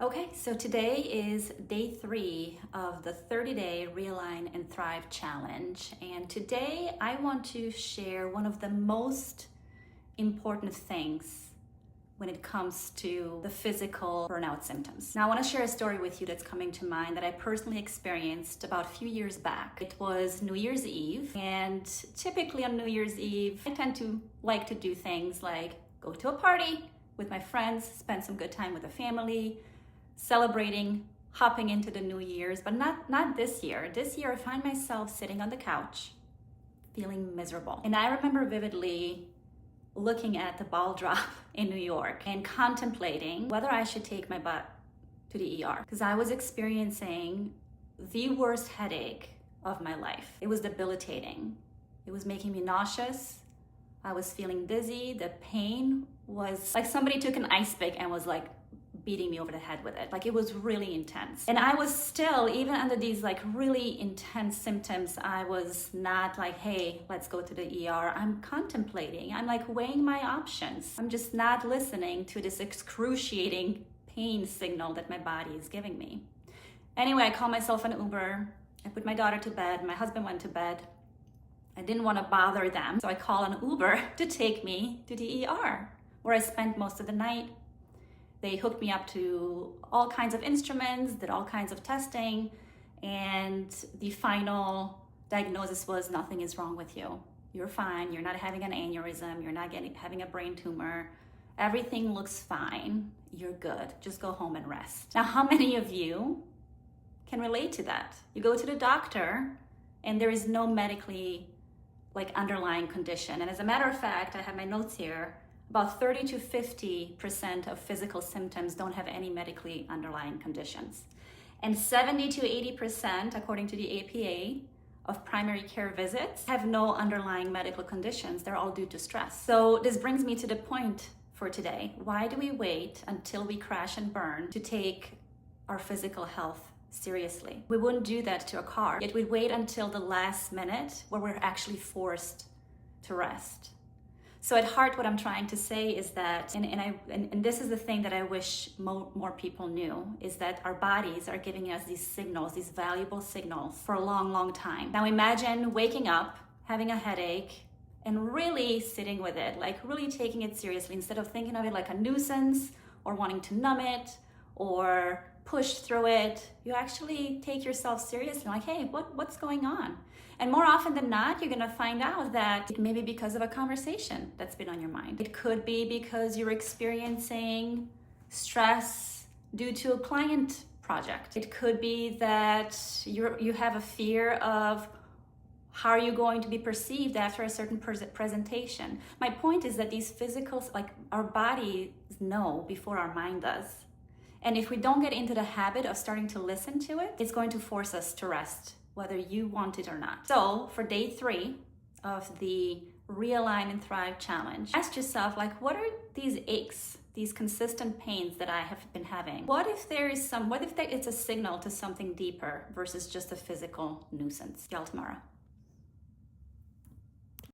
Okay, so today is day 3 of the 30-day Realign and Thrive challenge. And today I want to share one of the most important things when it comes to the physical burnout symptoms. Now I want to share a story with you that's coming to mind that I personally experienced about a few years back. It was New Year's Eve, and typically on New Year's Eve, I tend to like to do things like go to a party with my friends, spend some good time with the family, celebrating, hopping into the New Year's, but not this year. This year I find myself sitting on the couch, feeling miserable. And I remember vividly looking at the ball drop in New York and contemplating whether I should take my butt to the ER, because I was experiencing the worst headache of my life. It was debilitating. It was making me nauseous. I was feeling dizzy. The pain was like somebody took an ice pick and was like beating me over the head with it. Like, it was really intense. And I was still, even under these like really intense symptoms, I was not like, hey, let's go to the ER. I'm contemplating. I'm like weighing my options. I'm just not listening to this excruciating pain signal that my body is giving me. Anyway, I called myself an Uber. I put my daughter to bed. My husband went to bed. I didn't want to bother them, so I called an Uber to take me to the ER, where I spent most of the night. They hooked me up to all kinds of instruments, did all kinds of testing, and the final diagnosis was nothing is wrong with you. You're fine. You're not having an aneurysm. You're not having a brain tumor. Everything looks fine. You're good. Just go home and rest. Now, how many of you can relate to that? You go to the doctor and there is no medically underlying condition. And as a matter of fact, I have my notes here. About 30 to 50% of physical symptoms don't have any medically underlying conditions. And 70 to 80%, according to the APA, of primary care visits have no underlying medical conditions. They're all due to stress. So this brings me to the point for today. Why do we wait until we crash and burn to take our physical health seriously? We wouldn't do that to a car, yet we wait until the last minute where we're actually forced to rest. So at heart, what I'm trying to say is that, and this is the thing that I wish more people knew, is that our bodies are giving us these signals, these valuable signals for a long, long time. Now imagine waking up, having a headache, and really sitting with it, like really taking it seriously instead of thinking of it like a nuisance or wanting to numb it or push through it. You actually take yourself seriously, like, hey, what's going on? And more often than not, you're gonna find out that it may be because of a conversation that's been on your mind. It could be because you're experiencing stress due to a client project. It could be that you have a fear of how are you going to be perceived after a certain presentation. My point is that these physicals, like our bodies know before our mind does. And if we don't get into the habit of starting to listen to it, it's going to force us to rest, whether you want it or not. So for day 3 of the Realign and Thrive challenge, ask yourself, like, what are these aches, these consistent pains that I have been having? What if it's a signal to something deeper versus just a physical nuisance? Y'all tomorrow.